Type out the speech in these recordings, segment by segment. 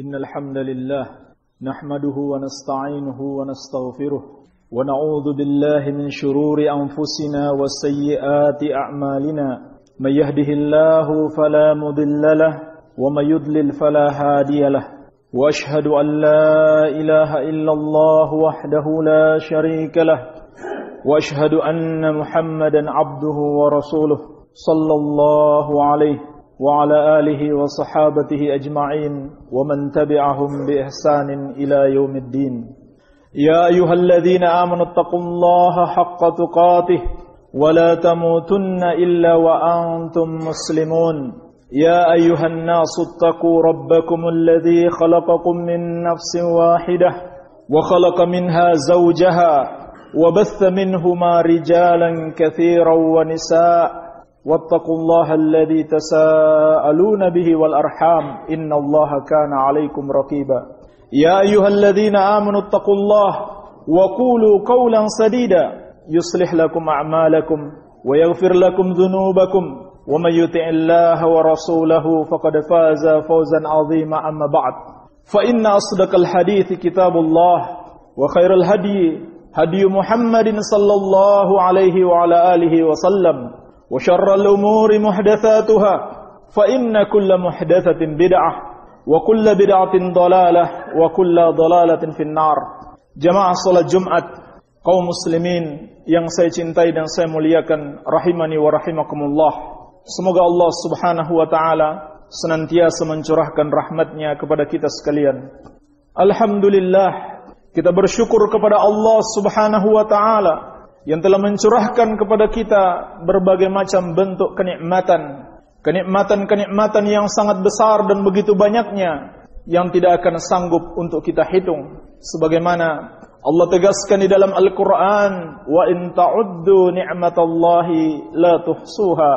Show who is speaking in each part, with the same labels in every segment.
Speaker 1: إن الحمد لله نحمده ونستعينه ونستغفره ونعوذ بالله من شرور أنفسنا وسيئات أعمالنا من يهده الله فلا مضل له ومن يضلل فلا هادي له وأشهد أن لا إله إلا الله وحده لا شريك له وأشهد أن محمدا عبده ورسوله صلى الله عليه وعلى آله وصحابته أجمعين ومن تبعهم بإحسان إلى يوم الدين يا أيها الذين آمنوا اتقوا الله حق تقاته ولا تموتن إلا وأنتم مسلمون يا أيها الناس اتقوا ربكم الذي خلقكم من نفس واحدة وخلق منها زوجها وبث منهما رجالا كثيرا ونساء واتقوا الله الذي تساءلون به والأرحام إن الله كان عليكم رقيبا يا أيها الذين آمنوا اتقوا الله وقولوا قولا سديدا يصلح لكم أعمالكم ويغفر لكم ذنوبكم ومن يطع الله ورسوله فقد فاز فوزا عظيما أما بعد فإن أصدق الحديث كتاب الله وخير الهدي هدي محمد صلى الله عليه وعلى آله وسلم وشر الأمور محدثاتها فإن كل محدثة بدعة وكل بدعة ضلالة وكل ضلالة في النار. Jamaah salat Jumat kaum muslimin yang saya cintai dan saya muliakan, rahimani wa rahimakumullah. Semoga Allah Subhanahu wa taala senantiasa mencurahkan rahmat-Nya kepada kita sekalian. Alhamdulillah, kita bersyukur kepada Allah Subhanahu wa taala yang telah mencurahkan kepada kita berbagai macam bentuk kenikmatan yang sangat besar dan begitu banyaknya yang tidak akan sanggup untuk kita hitung. Sebagaimana Allah tegaskan di dalam Al-Quran, wa in ta'uddu ni'matallahi la tuhsuha.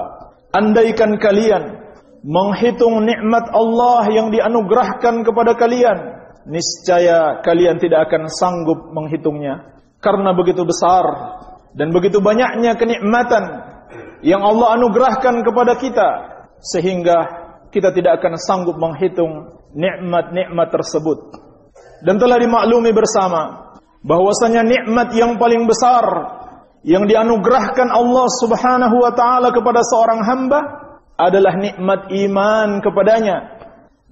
Speaker 1: Andaikan kalian menghitung nikmat Allah yang dianugerahkan kepada kalian, niscaya kalian tidak akan sanggup menghitungnya, karena begitu besar dan begitu banyaknya kenikmatan yang Allah anugerahkan kepada kita, sehingga kita tidak akan sanggup menghitung nikmat-nikmat tersebut. Dan telah dimaklumi bersama bahwasanya nikmat yang paling besar yang dianugerahkan Allah Subhanahu wa taala kepada seorang hamba adalah nikmat iman kepadanya,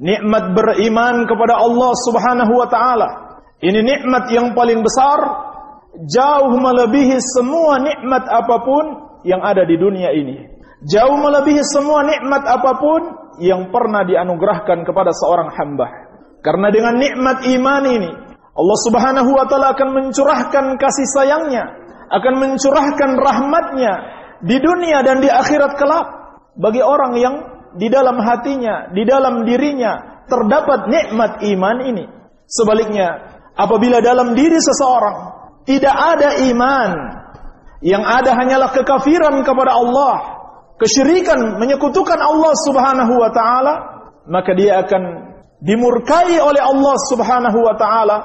Speaker 1: nikmat beriman kepada Allah Subhanahu wa taala. Ini nikmat yang paling besar, jauh melebihi semua nikmat apapun yang ada di dunia ini. Jauh melebihi semua nikmat apapun yang pernah dianugerahkan kepada seorang hamba. Karena dengan nikmat iman ini, Allah Subhanahu wa taala akan mencurahkan kasih sayangnya, akan mencurahkan rahmatnya di dunia dan di akhirat kelak bagi orang yang di dalam hatinya, di dalam dirinya terdapat nikmat iman ini. Sebaliknya, apabila dalam diri seseorang tidak ada iman, yang ada hanyalah kekafiran kepada Allah, kesyirikan, menyekutukan Allah Subhanahu wa taala, maka dia akan dimurkai oleh Allah Subhanahu wa taala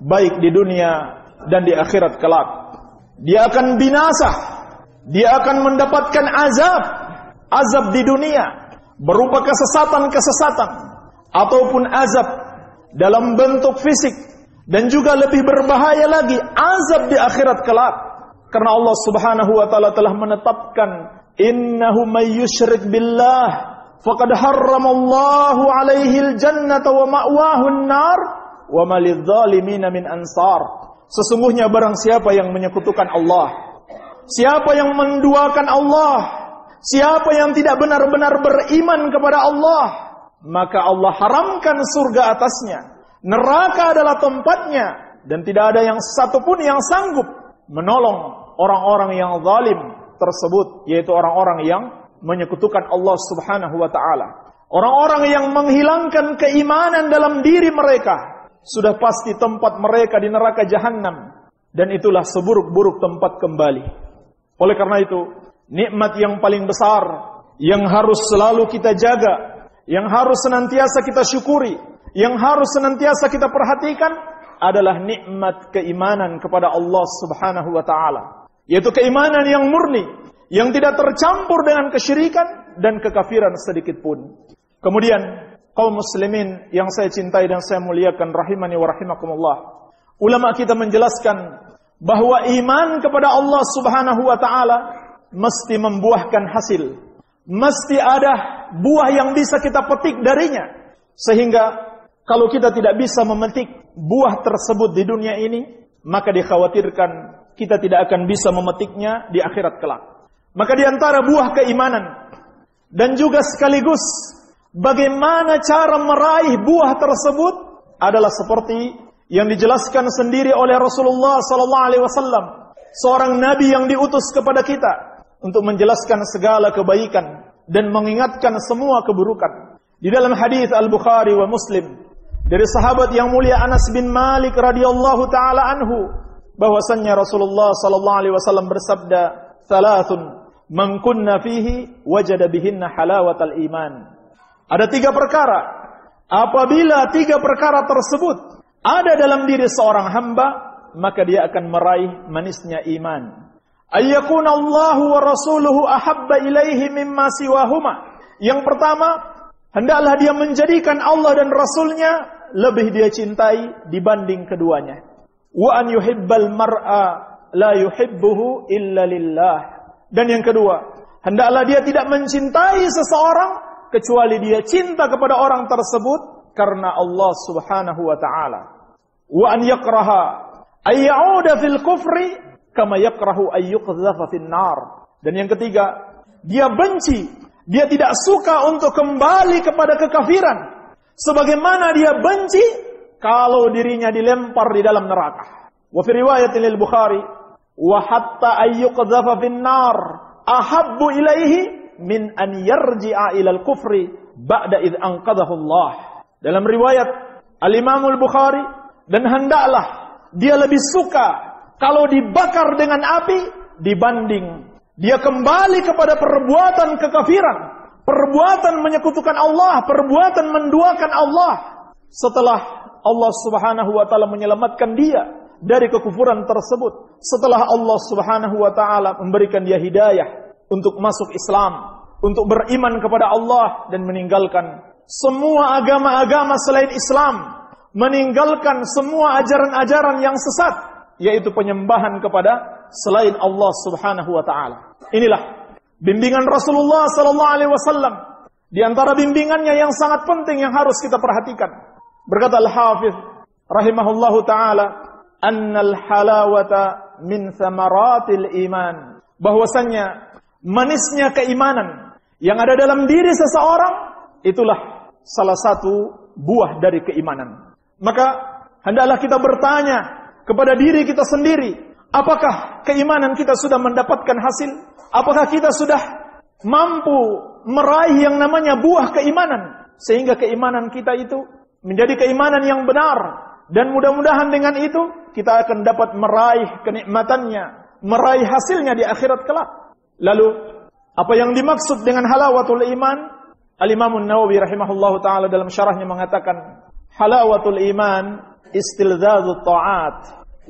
Speaker 1: baik di dunia dan di akhirat kelak. Dia akan binasa, dia akan mendapatkan azab di dunia berupa kesesatan-kesesatan ataupun azab dalam bentuk fisik, dan juga lebih berbahaya lagi azab di akhirat kelak. Karena Allah Subhanahu wa taala telah menetapkan, innahu may yusyrik billah faqad harramallahu alaihil jannata wa ma'wahu an-nar wa ma lidh-dhalimin min ansar. Sesungguhnya barang siapa yang menyekutukan Allah, siapa yang menduakan Allah, siapa yang tidak benar-benar beriman kepada Allah, maka Allah haramkan surga atasnya, neraka adalah tempatnya, dan tidak ada yang satupun yang sanggup menolong orang-orang yang zalim tersebut, yaitu orang-orang yang menyekutukan Allah Subhanahu wa taala. Orang-orang yang menghilangkan keimanan dalam diri mereka, sudah pasti tempat mereka di neraka jahanam, dan itulah seburuk-buruk tempat kembali. Oleh karena itu, nikmat yang paling besar yang harus selalu kita jaga, yang harus senantiasa kita syukuri, yang harus senantiasa kita perhatikan adalah nikmat keimanan kepada Allah Subhanahu wa taala, yaitu keimanan yang murni, yang tidak tercampur dengan kesyirikan dan kekafiran sedikit pun. Kemudian kaum muslimin yang saya cintai dan saya muliakan rahimani wa rahimakumullah. Ulama kita menjelaskan bahwa iman kepada Allah Subhanahu wa taala mesti membuahkan hasil. Mesti ada buah yang bisa kita petik darinya. Sehingga kalau kita tidak bisa memetik buah tersebut di dunia ini, maka dikhawatirkan kita tidak akan bisa memetiknya di akhirat kelak. Maka di antara buah keimanan dan juga sekaligus bagaimana cara meraih buah tersebut adalah seperti yang dijelaskan sendiri oleh Rasulullah sallallahu alaihi wasallam, seorang nabi yang diutus kepada kita untuk menjelaskan segala kebaikan dan mengingatkan semua keburukan. Di dalam hadis Al-Bukhari wa Muslim dari sahabat yang mulia Anas bin Malik radhiyallahu taala anhu, bahwasannya Rasulullah sallallahu alaihi wasallam bersabda, "Thalathun man kunna fihi wajada bihinna halawatal iman." Ada 3 perkara. Apabila 3 perkara tersebut ada dalam diri seorang hamba, maka dia akan meraih manisnya iman. Ayyakuna Allahu wa rasuluhu ahabba ilaihi mimma siwahuma. Yang pertama, hendaklah dia menjadikan Allah dan Rasulnya lebih dia cintai dibanding keduanya. Wa an yuhibbal mar'a la yuhibbuhu illa lillah. Dan yang kedua, hendaklah dia tidak mencintai seseorang kecuali dia cinta kepada orang tersebut karena Allah Subhanahu wa taala. Wa an yakraha ay ya'uda fil kufri kama yakrahu ay yuqdhafa fin nar. Dan yang ketiga, dia benci, dia tidak suka untuk kembali kepada kekafiran sebagaimana dia benci kalau dirinya dilempar di dalam neraka. Wa fi riwayatin lil Bukhari, wa hatta ay yuqdhafa fin nar ahabbu ilaihi min an yarji'a ilal kufri ba'da id anqadahu Allah. Dalam riwayat Al-Imam Al-Bukhari, dan hendaklah dia lebih suka kalau dibakar dengan api dibanding dia kembali kepada perbuatan kekafiran, perbuatan menyekutukan Allah, perbuatan menduakan Allah setelah Allah Subhanahu wa taala menyelamatkan dia dari kekufuran tersebut, setelah Allah Subhanahu wa taala memberikan dia hidayah untuk masuk Islam, untuk beriman kepada Allah dan meninggalkan semua agama-agama selain Islam, meninggalkan semua ajaran-ajaran yang sesat, yaitu penyembahan kepada selain Allah Subhanahu wa taala. Inilah bimbingan Rasulullah sallallahu alaihi wasallam. Di antara bimbingannya yang sangat penting yang harus kita perhatikan. Berkata Al-Hafiz rahimahullahu taala, "Annal halawata min thamaratil iman." Bahwasannya manisnya keimanan yang ada dalam diri seseorang itulah salah satu buah dari keimanan. Maka hendaklah kita bertanya kepada diri kita sendiri, apakah keimanan kita sudah mendapatkan hasil? Apakah kita sudah mampu meraih yang namanya buah keimanan sehingga keimanan kita itu menjadi keimanan yang benar, dan mudah-mudahan dengan itu kita akan dapat meraih kenikmatannya, meraih hasilnya di akhirat kelak. Lalu apa yang dimaksud dengan halawatul iman? Al-Imam An-Nawawi rahimahullahu taala dalam syarahnya mengatakan, halawatul iman istilzazut ta'at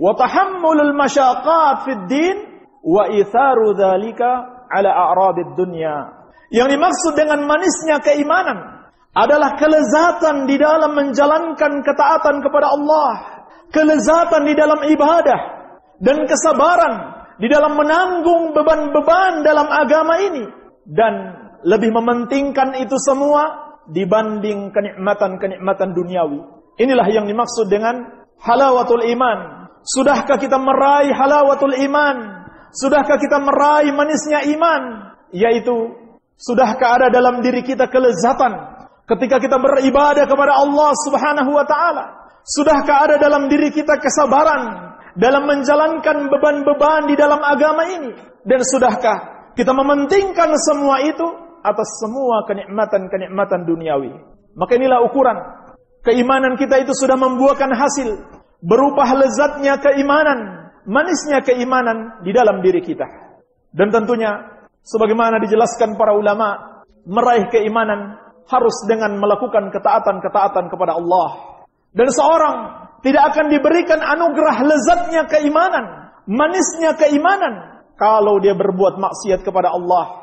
Speaker 1: wa tahammulul masyaqat fid din wa itharu dzalika ala a'radid dunya. Yang dimaksud dengan manisnya keimanan adalah kelezatan di dalam menjalankan ketaatan kepada Allah, kelezatan di dalam ibadah, dan kesabaran di dalam menanggung beban-beban dalam agama ini, dan lebih mementingkan itu semua dibanding kenikmatan-kenikmatan duniawi. Inilah yang dimaksud dengan halawatul iman. Sudahkah kita meraih halawatul iman? Sudahkah kita meraih manisnya iman? Yaitu, sudahkah ada dalam diri kita kelezatan ketika kita beribadah kepada Allah Subhanahu wa taala? Sudahkah ada dalam diri kita kesabaran dalam menjalankan beban-beban di dalam agama ini? Dan sudahkah kita mementingkan semua itu atas semua kenikmatan-kenikmatan duniawi? Maka inilah ukuran keimanan kita itu sudah membuahkan hasil berupa lezatnya keimanan, manisnya keimanan di dalam diri kita. Dan tentunya sebagaimana dijelaskan para ulama, meraih keimanan harus dengan melakukan ketaatan-ketaatan kepada Allah. Dan seorang tidak akan diberikan anugerah lezatnya keimanan, manisnya keimanan, kalau dia berbuat maksiat kepada Allah.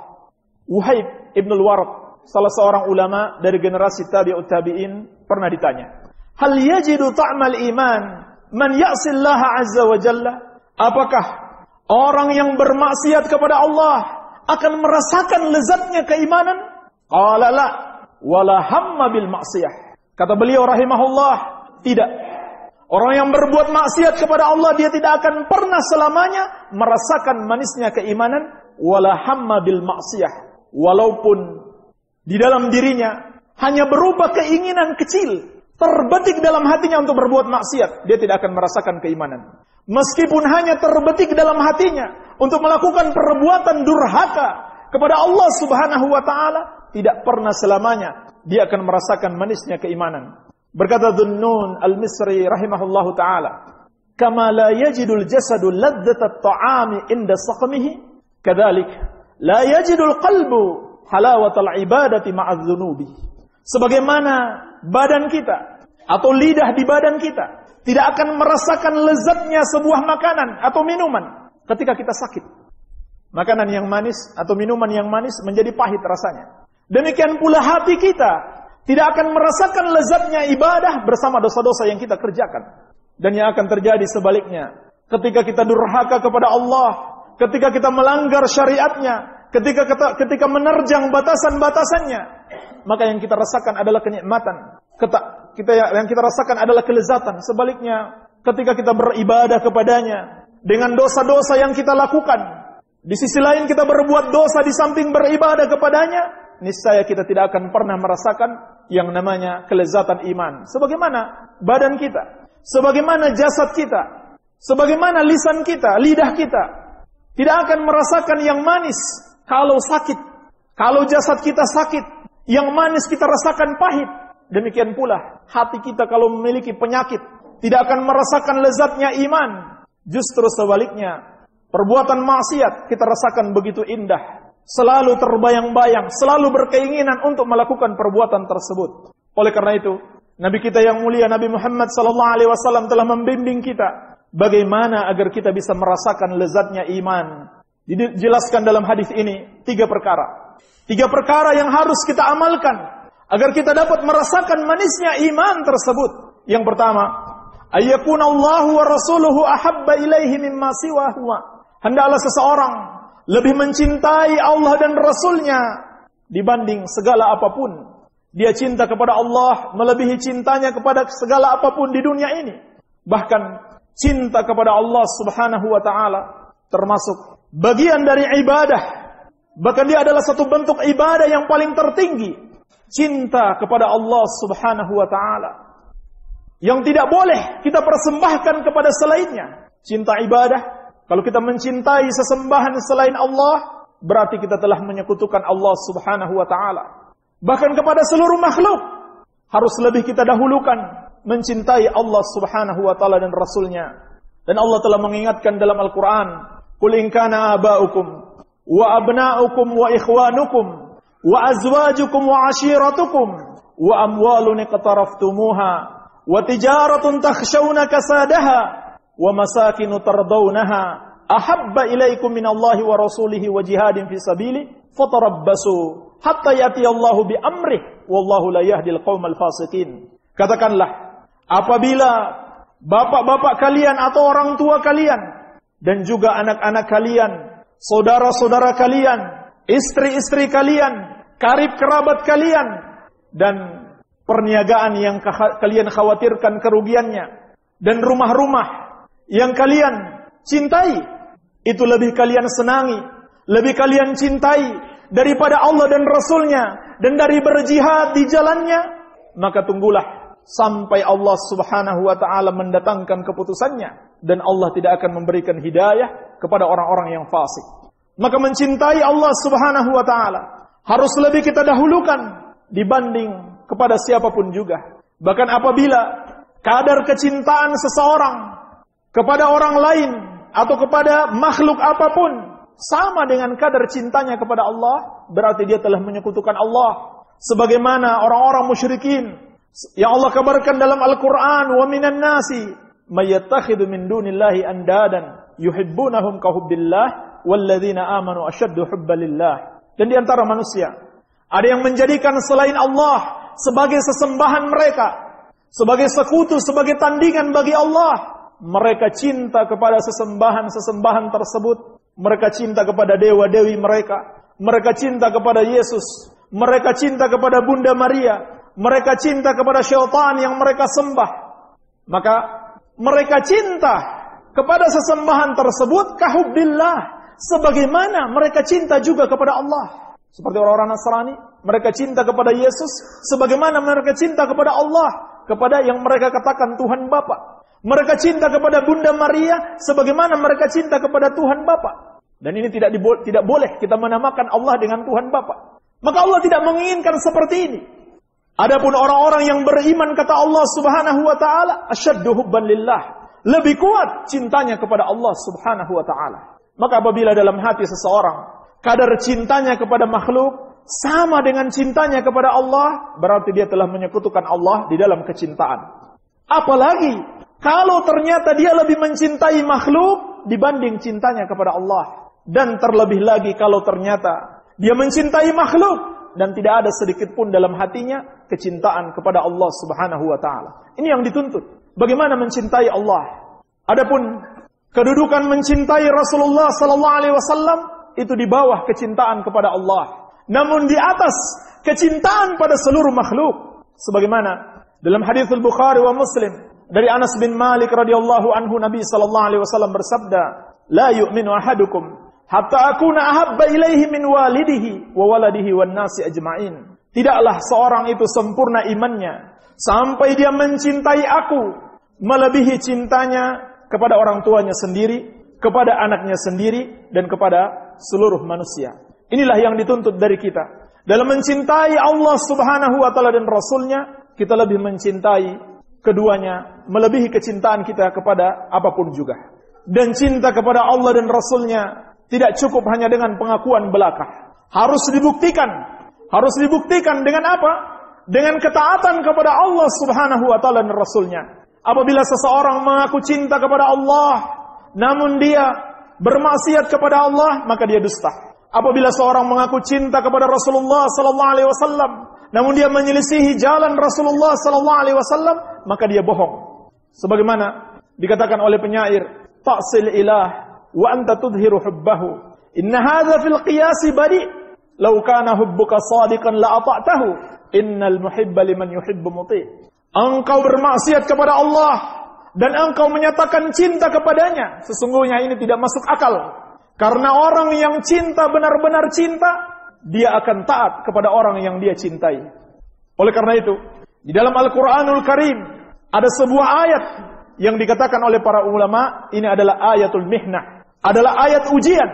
Speaker 1: Wahib ibn al-Warq salah seorang ulama dari generasi tabi'ut tabi'in pernah ditanya, hal yajidu ta'mal iman man ya'sillaha azza wa jalla? Apakah orang yang bermaksiat kepada Allah akan merasakan lezatnya keimanan? Qala la, wala hamma bil maksiyah. Kata beliau rahimahullah, tidak. Orang yang berbuat maksiat kepada Allah, dia tidak akan pernah selamanya merasakan manisnya keimanan. Wala hamma bil maksiyah. Walaupun di dalam dirinya hanya berupa keinginan kecil terbetik dalam hatinya untuk berbuat maksiat, dia tidak akan merasakan keimanan. Meskipun hanya terbetik dalam hatinya untuk melakukan perbuatan durhaka kepada Allah Subhanahu wa taala, tidak pernah selamanya dia akan merasakan manisnya keimanan. Berkata Dhunnun Al-Misri rahimahullahu taala, "Kama la yajidul jasadu ladzata at-ta'ami inda saqmihi, kadzalik la yajidul qalbu halawatal ibadati ma'adz-dzunubi." Sebagaimana badan kita atau lidah di badan kita tidak akan merasakan lezatnya sebuah makanan atau minuman ketika kita sakit. Makanan yang manis atau minuman yang manis menjadi pahit rasanya. Demikian pula hati kita tidak akan merasakan lezatnya ibadah bersama dosa-dosa yang kita kerjakan. Dan yang akan terjadi sebaliknya, ketika kita durhaka kepada Allah, ketika kita melanggar syariatnya, ketika menerjang batasan-batasannya, maka yang kita rasakan adalah kenikmatan. Yang kita rasakan adalah kelezatan. Sebaliknya, ketika kita beribadah kepadanya dengan dosa-dosa yang kita lakukan, di sisi lain kita berbuat dosa di samping beribadah kepadanya, niscaya kita tidak akan pernah merasakan yang namanya kelezatan iman. Sebagaimana badan kita, sebagaimana jasad kita, sebagaimana lisan kita, lidah kita tidak akan merasakan yang manis kalau sakit. Kalau jasad kita sakit, yang manis kita rasakan pahit. Demikian pula hati kita kalau memiliki penyakit tidak akan merasakan lezatnya iman. Justru sebaliknya, perbuatan maksiat kita rasakan begitu indah, selalu terbayang-bayang, selalu berkeinginan untuk melakukan perbuatan tersebut. Oleh karena itu, Nabi kita yang mulia Nabi Muhammad SAW telah membimbing kita bagaimana agar kita bisa merasakan lezatnya iman. Dijelaskan dalam hadis ini 3 perkara. 3 perkara yang harus kita amalkan agar kita dapat merasakan manisnya iman tersebut. Yang pertama, ayyakuna Allahu wa rasuluhu ahabba ilaihi mimma siwahuma. Hendaklah seseorang lebih mencintai Allah dan Rasulnya dibanding segala apapun. Dia cinta kepada Allah melebihi cintanya kepada segala apapun di dunia ini. Bahkan cinta kepada Allah Subhanahu wa taala termasuk bagian dari ibadah. Bahkan dia adalah satu bentuk ibadah yang paling tertinggi. Cinta kepada Allah Subhanahu wa taala yang tidak boleh kita persembahkan kepada selainnya. Cinta ibadah, kalau kita mencintai sesembahan selain Allah, berarti kita telah menyekutukan Allah Subhanahu wa taala. Bahkan kepada seluruh makhluk harus lebih kita dahulukan mencintai Allah Subhanahu wa taala dan Rasulnya. Dan Allah telah mengingatkan dalam Al-Qur'an, "Qul in kana aba'ukum wa abna'ukum wa ikhwanukum wa azwajukum wa 'ashiratukum wa amwalun iqtaraftumuha wa tijaratun takhshawna kasadaha wa masakinu tardawnaha ahabba ilaikum minallahi wa rasulihi wa jihadin fi sabili fatarabbasu hatta yati Allahu bi amrih wallahu la yahdil qaumal fasiqin." Katakanlah, apabila bapak-bapak kalian atau orang tua kalian dan juga anak-anak kalian, saudara-saudara kalian, istri-istri kalian, karib kerabat kalian, dan perniagaan yang kalian khawatirkan kerugiannya, dan rumah-rumah yang kalian cintai, itu lebih kalian senangi, lebih kalian cintai daripada Allah dan Rasulnya, dan dari berjihad di jalannya, maka tunggulah sampai Allah Subhanahu wa ta'ala mendatangkan keputusannya, dan Allah tidak akan memberikan hidayah kepada orang-orang yang fasik. Maka mencintai Allah Subhanahu wa ta'ala harus lebih kita dahulukan dibanding kepada siapapun juga. Bahkan apabila kadar kecintaan seseorang kepada orang lain atau kepada makhluk apapun sama dengan kadar cintanya kepada Allah, berarti dia telah menyekutukan Allah. Sebagaimana orang-orang musyrikin yang Allah kabarkan dalam Al-Quran, "Wa minan nasi may yattakhidhu min dunillahi andadan yuhibbunahum ka hubbillah walladzina amanu ashaddu hubban lillah." Dan di antara manusia Ada yang menjadikan selain Allah sebagai sesembahan mereka, sebagai sekutu, sebagai tandingan bagi Allah. Mereka cinta kepada sesembahan-sesembahan tersebut. Mereka cinta kepada dewa-dewi mereka. Mereka cinta kepada Yesus. Mereka cinta kepada Bunda Maria. Mereka cinta kepada syaitan yang mereka sembah. Maka mereka cinta kepada sesembahan tersebut kahubbillah, sebagaimana mereka cinta juga kepada Allah. Seperti orang-orang Nasrani, mereka cinta kepada Yesus sebagaimana mereka cinta kepada Allah, kepada yang mereka katakan Tuhan Bapa. Mereka cinta kepada Bunda Maria sebagaimana mereka cinta kepada Tuhan Bapa. Dan ini tidak boleh kita menamakan Allah dengan Tuhan Bapa. Maka Allah tidak menginginkan seperti ini. Adapun orang-orang yang beriman, kata Allah Subhanahu wa taala, asyaddu hubban lillah, lebih kuat cintanya kepada Allah Subhanahu wa taala. Maka apabila dalam hati seseorang kadar cintanya kepada makhluk sama dengan cintanya kepada Allah, berarti dia telah menyekutukan Allah di dalam kecintaan. Apalagi kalau ternyata dia lebih mencintai makhluk dibanding cintanya kepada Allah. Dan terlebih lagi kalau ternyata dia mencintai makhluk dan tidak ada sedikit pun dalam hatinya kecintaan kepada Allah Subhanahu wa taala. Ini yang dituntut. Bagaimana mencintai Allah? Adapun kedudukan mencintai Rasulullah sallallahu alaihi wasallam itu di bawah kecintaan kepada Allah. Namun di atas kecintaan pada seluruh makhluk. Sebagaimana dalam hadis Al-Bukhari wa Muslim dari Anas bin Malik radhiyallahu anhu, Nabi sallallahu alaihi wasallam bersabda, "La yu'minu ahadukum hatta akuna ahabba ilaihi min walidihi wa waladihi wan nasi ajma'in." Tidaklah seorang itu sempurna imannya sampai dia mencintai aku melebihi cintanya kepada orang tuanya sendiri, kepada anaknya sendiri, dan kepada seluruh manusia. Inilah yang dituntut dari kita. Dalam mencintai Allah Subhanahu wa taala dan Rasulnya, kita lebih mencintai keduanya melebihi kecintaan kita kepada apapun juga. Dan cinta kepada Allah dan Rasulnya tidak cukup hanya dengan pengakuan belaka. Harus dibuktikan. Harus dibuktikan dengan apa? Dengan ketaatan kepada Allah Subhanahu wa taala dan Rasulnya. Apabila seseorang mengaku cinta kepada Allah, namun dia bermaksiat kepada Allah, maka dia dusta. Apabila seorang mengaku cinta kepada Rasulullah sallallahu alaihi wasallam, namun dia menyelisihi jalan Rasulullah sallallahu alaihi wasallam, maka dia bohong. Sebagaimana dikatakan oleh penyair, ta'sil ilah wa anta tudhiru hubbahu. Inna hadza fil qiyas bari. Law kana hubbuka shadiqan la ata'tahu. Innal muhibba liman yuhibbu muti'. Engkau bermaksiat kepada Allah dan engkau menyatakan cinta kepadanya, sesungguhnya ini tidak masuk akal. Karena orang yang cinta benar-benar cinta, dia akan taat kepada orang yang dia cintai. Oleh karena itu, di dalam Al-Quranul Karim ada sebuah ayat yang dikatakan oleh para ulama, ini adalah ayatul mihnah, adalah ayat ujian.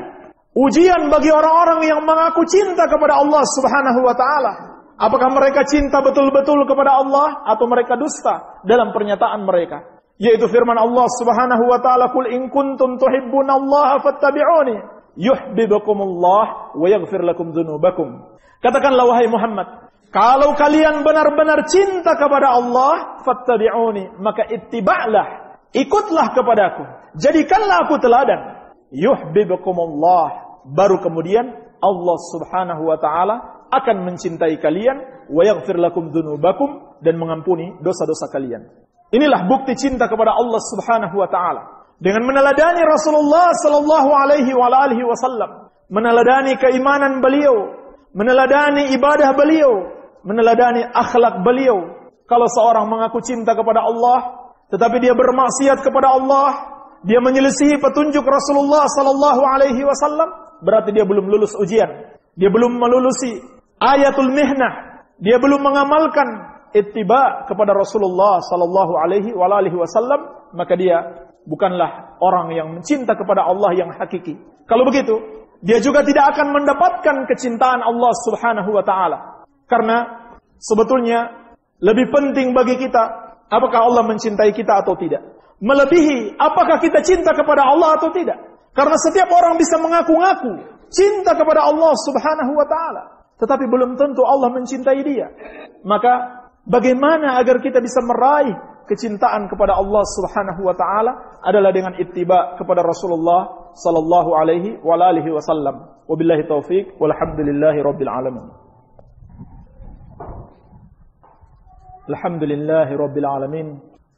Speaker 1: Ujian bagi orang-orang yang mengaku cinta kepada Allah Subhanahu wa taala. Apakah mereka cinta betul-betul kepada Allah atau mereka dusta dalam pernyataan mereka? Yaitu firman Allah Subhanahu wa taala, "Qul in kuntum tuhibbunallaha fattabi'uni yuhibbukumullah wa yaghfir lakum dzunubakum." Katakanlah wahai Muhammad, kalau kalian benar-benar cinta kepada Allah, fattabi'uni, maka ittiba'lah, ikutlah kepadaku, jadikanlah aku teladan. Yuhibbukumullah, baru kemudian Allah Subhanahu wa taala akan mencintai kalian, wa yaghfir lakum dzunubakum, dan mengampuni dosa-dosa kalian. Inilah bukti cinta kepada Allah Subhanahu wa taala. Dengan meneladani Rasulullah sallallahu alaihi wa alihi wasallam, meneladani keimanan beliau, meneladani ibadah beliau, meneladani akhlak beliau. Kalau seorang mengaku cinta kepada Allah, tetapi dia bermaksiat kepada Allah, dia menyelisihi petunjuk Rasulullah sallallahu alaihi wasallam, berarti dia belum lulus ujian. Dia belum melulusi ayatul mihnah. Dia belum mengamalkan ittiba kepada Rasulullah sallallahu alaihi wasallam, maka dia bukanlah orang yang mencinta kepada Allah yang hakiki. Kalau begitu, dia juga tidak akan mendapatkan kecintaan Allah Subhanahu wa taala. Karena sebetulnya lebih penting bagi kita apakah Allah mencintai kita atau tidak, melebihi apakah kita cinta kepada Allah atau tidak. Karena setiap orang bisa mengaku-ngaku cinta kepada Allah Subhanahu wa taala, tetapi belum tentu Allah mencintai dia. Maka bagaimana agar kita bisa meraih kecintaan kepada Allah Subhanahu wa taala adalah dengan ittiba kepada Rasulullah sallallahu alaihi wa alihi wasallam. Wabillahi taufik walhamdulillahi rabbil alamin. Alhamdulillahi Rabbil Alamin.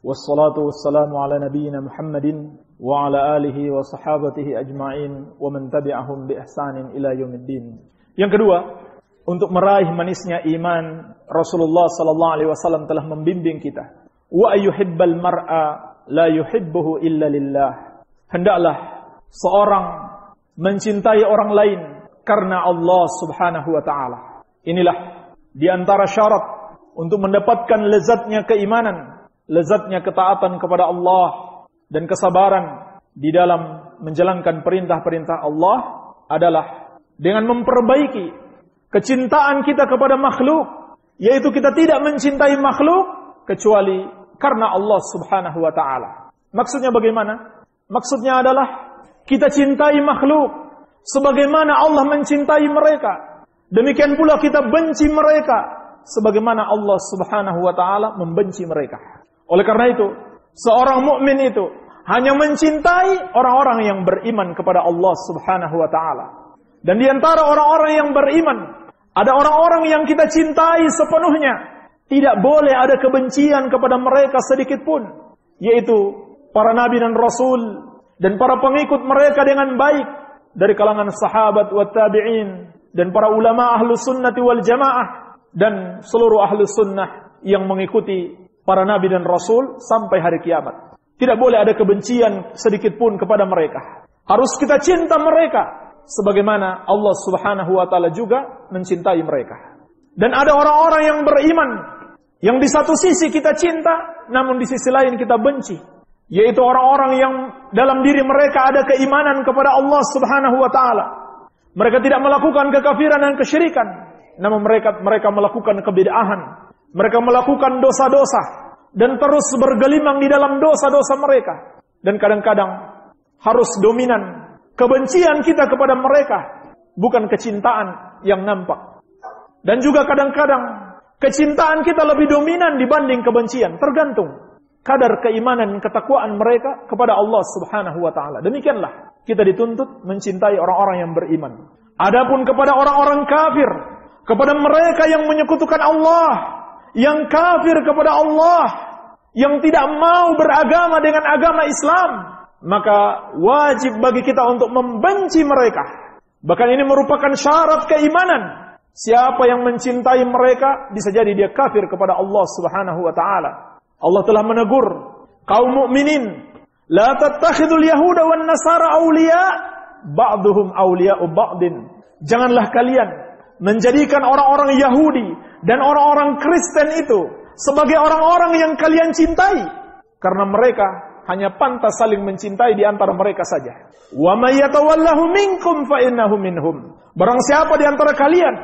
Speaker 1: Wassalatu wassalamu ala nabiyyina Muhammadin wa ala alihi wa sahabatihi ajma'in wa man tabi'ahum bi ihsanin ila yaumiddin. Yang kedua, untuk meraih manisnya iman, Rasulullah sallallahu alaihi wasallam telah membimbing kita. Wa ayyuhibbal mar'a la yuhibbuhu illa lillah. Hendaklah seorang mencintai orang lain karena Allah Subhanahu wa taala. Inilah di antara syarat untuk mendapatkan lezatnya keimanan, lezatnya ketaatan kepada Allah dan kesabaran di dalam menjalankan perintah-perintah Allah adalah dengan memperbaiki kecintaan kita kepada makhluk, yaitu kita tidak mencintai makhluk kecuali karena Allah Subhanahu wa taala. Maksudnya bagaimana? Maksudnya adalah kita cintai makhluk sebagaimana Allah mencintai mereka. Demikian pula kita benci mereka sebagaimana Allah Subhanahu wa taala membenci mereka. Oleh karena itu, seorang mukmin itu hanya mencintai orang-orang yang beriman kepada Allah Subhanahu wa taala. Dan di antara orang-orang yang beriman, ada orang-orang yang kita cintai sepenuhnya. Tidak boleh ada kebencian kepada mereka sedikit pun, yaitu para nabi dan rasul dan para pengikut mereka dengan baik dari kalangan sahabat wa tabi'in dan para ulama ahlus sunnati wal jamaah dan seluruh ahlus sunnah yang mengikuti para nabi dan rasul sampai hari kiamat. Tidak boleh ada kebencian sedikit pun kepada mereka. Harus kita cinta mereka sebagaimana Allah Subhanahu wa taala juga mencintai mereka. Dan ada orang-orang yang beriman yang di satu sisi kita cinta, namun di sisi lain kita benci, yaitu orang-orang yang dalam diri mereka ada keimanan kepada Allah Subhanahu wa taala. Mereka tidak melakukan kekafiran dan kesyirikan, namun mereka melakukan kebid'ahan. Mereka melakukan dosa-dosa dan terus bergelimang di dalam dosa-dosa mereka. Dan kadang-kadang harus dominan kebencian kita kepada mereka, bukan kecintaan yang nampak. Dan juga kadang-kadang kecintaan kita lebih dominan dibanding kebencian, tergantung kadar keimanan dan ketakwaan mereka kepada Allah Subhanahu wa taala. Demikianlah kita dituntut mencintai orang-orang yang beriman. Adapun kepada orang-orang kafir, kepada mereka yang menyekutukan Allah, yang kafir kepada Allah, yang tidak mau beragama dengan agama Islam, maka wajib bagi kita untuk membenci mereka. Bahkan ini merupakan syarat keimanan. Siapa yang mencintai mereka, bisa jadi dia kafir kepada Allah Subhanahu wa taala. Allah telah menegur kaum mukminin, la tattakhidul yahuda wan nasara awliya, ba'duhum awliya'u ba'din. Janganlah kalian menjadikan orang-orang Yahudi dan orang-orang Kristen itu sebagai orang-orang yang kalian cintai, karena mereka hanya pantas saling mencintai di antara mereka saja. Wa may yatawallahu minkum fa innahu minhum. Barang siapa di antara kalian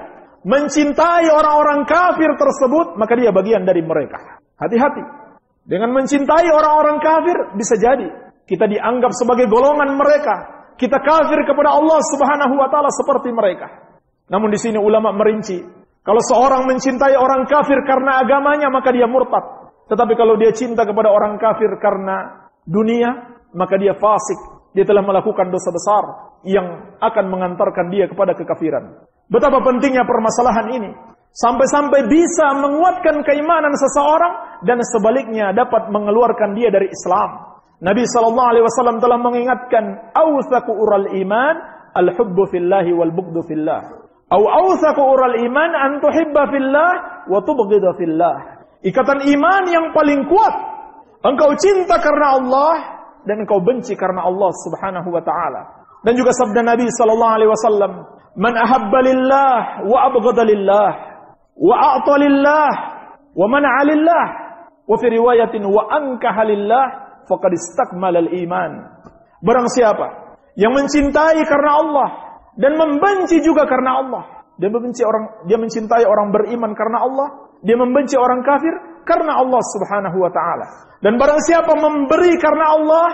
Speaker 1: mencintai orang-orang kafir tersebut, maka dia bagian dari mereka. Hati-hati. Dengan mencintai orang-orang kafir, bisa jadi kita dianggap sebagai golongan mereka. Kita kafir kepada Allah Subhanahu wa taala seperti mereka. Namun di sini ulama merinci, kalau seorang mencintai orang kafir karena agamanya, maka dia murtad. Tetapi kalau dia cinta kepada orang kafir karena dunia, maka dia fasik. Dia telah melakukan dosa besar yang akan mengantarkan dia kepada kekafiran. Betapa pentingnya permasalahan ini, sampai-sampai bisa menguatkan keimanan seseorang dan sebaliknya dapat mengeluarkan dia dari Islam. Nabi sallallahu alaihi wasallam telah mengingatkan, "Awthaqu ural iman al-hubbu fillahi wal bughdu fillah." Au awthaqu ural iman an tuhibba fillah wa tubghida fillah. Ikatan iman yang paling kuat, engkau cinta karena Allah dan engkau benci karena Allah Subhanahu wa taala. Dan juga sabda Nabi sallallahu alaihi wasallam, "Man ahabba lillah wa abghada lillah wa a'ta lillah wa mana'a lillah wa fi riwayatin wa ankaha lillah faqad istakmala al-iman." Barang siapa yang mencintai karena Allah dan membenci juga karena Allah, dia mencintai orang beriman karena Allah, dia membenci orang kafir karena Allah Subhanahu wa taala. Dan barang siapa memberi karena Allah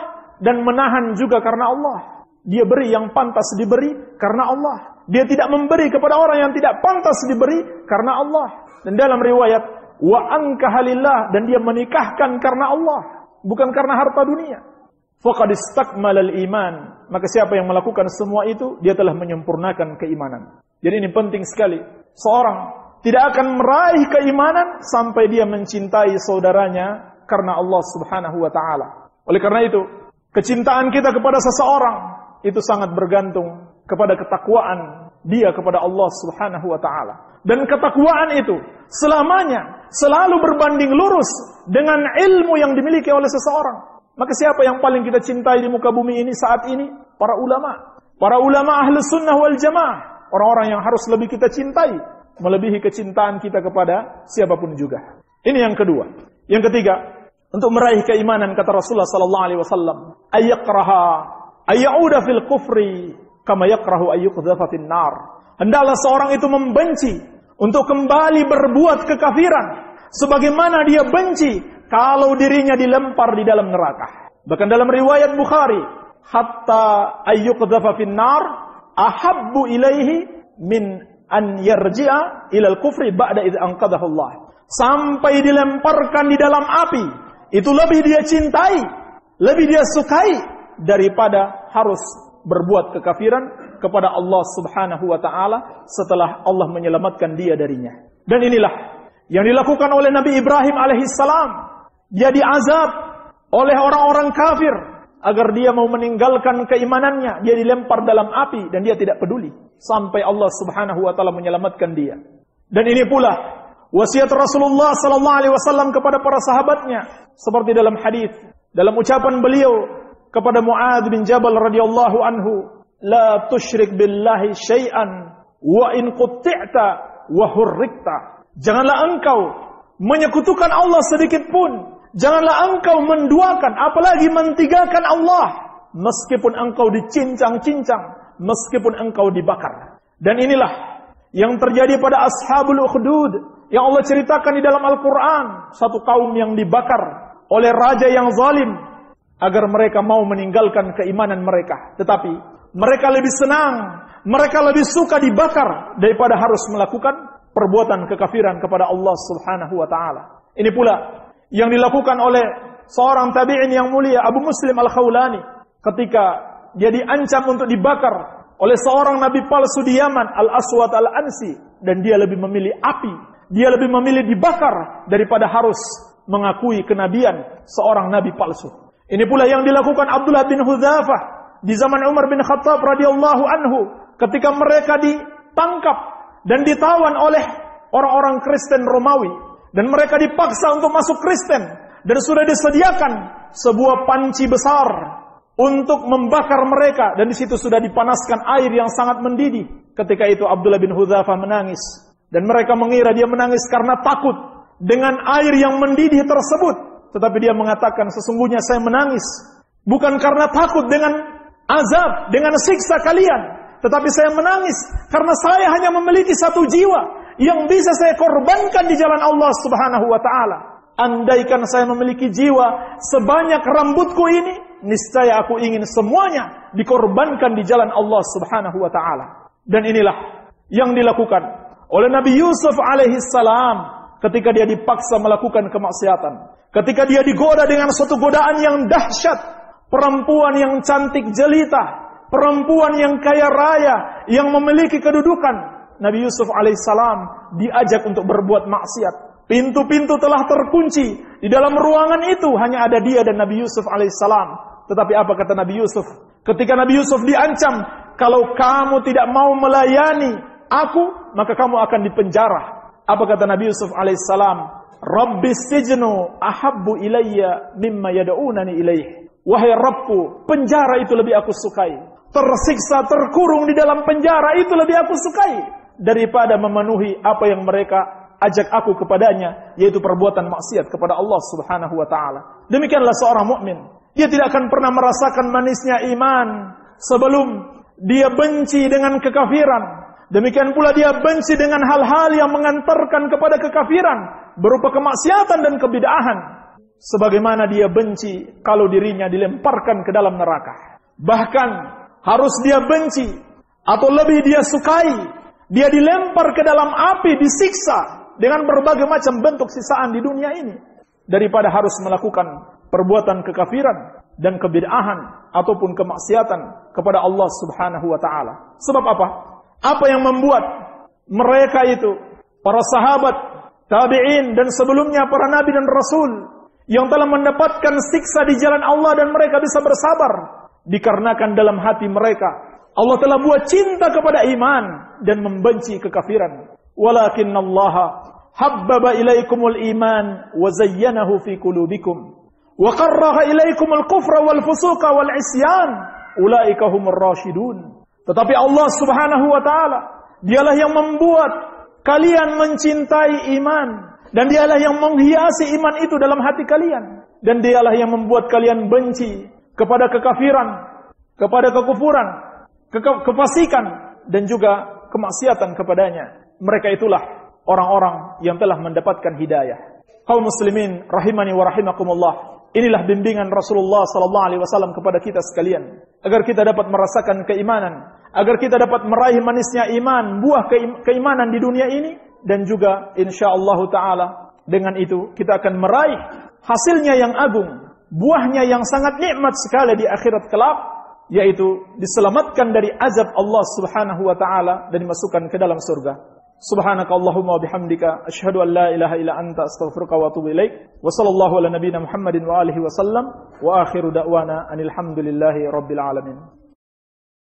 Speaker 1: dan menahan juga karena Allah, dia beri yang pantas diberi karena Allah. Dia tidak memberi kepada orang yang tidak pantas diberi karena Allah. Dan dalam riwayat wa ankahalillah, dan dia menikahkan karena Allah, bukan karena harta dunia. Faqad istakmalal iman. Maka siapa yang melakukan semua itu, dia telah menyempurnakan keimanan. Jadi ini penting sekali. Seorang tidak akan meraih keimanan sampai dia mencintai saudaranya karena Allah Subhanahu wa taala. Oleh karena itu, kecintaan kita kepada seseorang itu sangat bergantung kepada ketakwaan dia kepada Allah Subhanahu wa taala. Dan ketakwaan itu selamanya selalu berbanding lurus dengan ilmu yang dimiliki oleh seseorang. Maka siapa yang paling kita cintai di muka bumi ini saat ini? Para ulama. Para ulama ahli sunnah wal jamaah. Orang-orang yang harus lebih kita cintai melebihi kecintaan kita kepada siapapun juga. Ini yang kedua. Yang ketiga, untuk meraih keimanan kata Rasulullah sallallahu alaihi wasallam, ayakraha ayauda fil kufri kama yakrahu ayyuqdhafa fin nar. Hendaklah seorang itu membenci untuk kembali berbuat kekafiran sebagaimana dia benci kalau dirinya dilempar di dalam neraka. Bahkan dalam riwayat Bukhari, hatta ayyuqdhafa fin nar ahabbu ilaihi min an yarji'a ilal kufri ba'da idh anqadhahu Allah. Sampai dilemparkan di dalam api, itu lebih dia cintai, lebih dia sukai daripada harus berbuat kekafiran kepada Allah Subhanahu wa taala setelah Allah menyelamatkan dia darinya. Dan inilah yang dilakukan oleh Nabi Ibrahim alaihissalam. Dia diazab oleh orang-orang kafir agar dia mau meninggalkan keimanannya, dia dilempar dalam api dan dia tidak peduli sampai Allah Subhanahu wa taala menyelamatkan dia. Dan ini pula wasiat Rasulullah sallallahu alaihi wasallam kepada para sahabatnya seperti dalam hadis, dalam ucapan beliau kepada Mu'adz bin Jabal radhiyallahu anhu, la tusyrik billahi syai'an wa in qutti'ta wa hurrikta. Janganlah engkau menyekutukan Allah sedikit pun. Janganlah engkau menduakan, apalagi mentigakan Allah, meskipun engkau dicincang-cincang, meskipun engkau dibakar. Dan inilah yang terjadi pada Ashabul Ukhdud yang Allah ceritakan di dalam Al-Quran. Satu kaum yang dibakar oleh raja yang zalim agar mereka mau meninggalkan keimanan mereka. Tetapi mereka lebih senang, mereka lebih suka dibakar daripada harus melakukan perbuatan kekafiran kepada Allah Subhanahu wa taala. Ini pula yang dilakukan oleh seorang tabi'in yang mulia, Abu Muslim Al-Khawlani, ketika dia diancam untuk dibakar oleh seorang nabi palsu di Yaman, Al-Aswad Al-Ansi, dan dia lebih memilih api, dia lebih memilih dibakar daripada harus mengakui kenabian seorang nabi palsu. Ini pula yang dilakukan Abdullah bin Hudzafah di zaman Umar bin Khattab radhiyallahu anhu, ketika mereka ditangkap dan ditawan oleh orang-orang Kristen Romawi, dan mereka dipaksa untuk masuk Kristen, dan sudah disediakan sebuah panci besar untuk membakar mereka, dan di situ sudah dipanaskan air yang sangat mendidih. Ketika itu Abdullah bin Hudzafah menangis, dan mereka mengira dia menangis karena takut dengan air yang mendidih tersebut, tetapi dia mengatakan, sesungguhnya saya menangis bukan karena takut dengan azab, dengan siksa kalian, tetapi saya menangis karena saya hanya memiliki satu jiwa yang bisa saya korbankan di jalan Allah Subhanahu wa taala. Andaikan saya memiliki jiwa sebanyak rambutku ini, niscaya aku ingin semuanya dikorbankan di jalan Allah Subhanahu wa taala. Dan inilah yang dilakukan oleh Nabi Yusuf alaihi salam ketika dia dipaksa melakukan kemaksiatan. Ketika dia digoda dengan suatu godaan yang dahsyat, perempuan yang cantik jelita, perempuan yang kaya raya, yang memiliki kedudukan, Nabi Yusuf alaihissalam diajak untuk berbuat maksiat. Pintu-pintu telah terkunci. Di dalam ruangan itu hanya ada dia dan Nabi Yusuf alaihissalam. Tetapi apa kata Nabi Yusuf? Ketika Nabi Yusuf diancam, kalau kamu tidak mau melayani aku, maka kamu akan dipenjara. Apa kata Nabi Yusuf alaihissalam? Rabbis sijnu ahabbu ilayya mimma yad'unani ilaih. Wahai Rabbku, penjara itu lebih aku sukai. Tersiksa, terkurung di dalam penjara itu lebih aku sukai daripada memenuhi apa yang mereka ajak aku kepadanya, yaitu perbuatan maksiat kepada Allah Subhanahu wa taala. Demikianlah seorang mukmin. Dia tidak akan pernah merasakan manisnya iman sebelum dia benci dengan kekafiran. Demikian pula dia benci dengan hal-hal yang mengantarkan kepada kekafiran berupa kemaksiatan dan kebid'ahan. Sebagaimana dia benci kalau dirinya dilemparkan ke dalam neraka. Bahkan harus dia benci atau lebih dia sukai dia dilempar ke dalam api, disiksa dengan berbagai macam bentuk siksaan di dunia ini, daripada harus melakukan perbuatan kekafiran dan kebid'ahan ataupun kemaksiatan kepada Allah Subhanahu wa taala. Sebab apa? Apa yang membuat mereka itu para sahabat, tabi'in dan sebelumnya para nabi dan rasul yang telah mendapatkan siksa di jalan Allah dan mereka bisa bersabar dikarenakan dalam hati mereka Allah telah buat cinta kepada iman dan membenci kekafiran. Walakinallaha habbaba ilaikumul iman wa zayyanahu fi qulubikum wa karraha ilaikumul kufra wal fusuqa wal isyan ulaika humur rasyidun. Tetapi Allah Subhanahu wa taala, dialah yang membuat kalian mencintai iman dan dialah yang menghiasi iman itu dalam hati kalian dan dialah yang membuat kalian benci kepada kekafiran, kepada kekufuran, kefasikan dan juga kemaksiatan kepadanya. Mereka itulah orang-orang yang telah mendapatkan hidayah. Kaum muslimin rahimani wa rahimakumullah. Inilah bimbingan Rasulullah sallallahu alaihi wasallam kepada kita sekalian agar kita dapat merasakan keimanan, agar kita dapat meraih manisnya iman, buah keimanan di dunia ini dan juga insyaallah taala dengan itu kita akan meraih hasilnya yang agung, buahnya yang sangat nikmat sekali di akhirat kelak, yaitu diselamatkan dari azab Allah Subhanahu wa taala dan dimasukkan ke dalam surga. Subhanakallahumma wa bihamdika asyhadu an la ilaha illa anta astaghfiruka wa atubu ilaik. Wa sallallahu ala nabiyyina Muhammadin wa alihi wa sallam wa akhiru da'wana anil hamdulillahi rabbil alamin.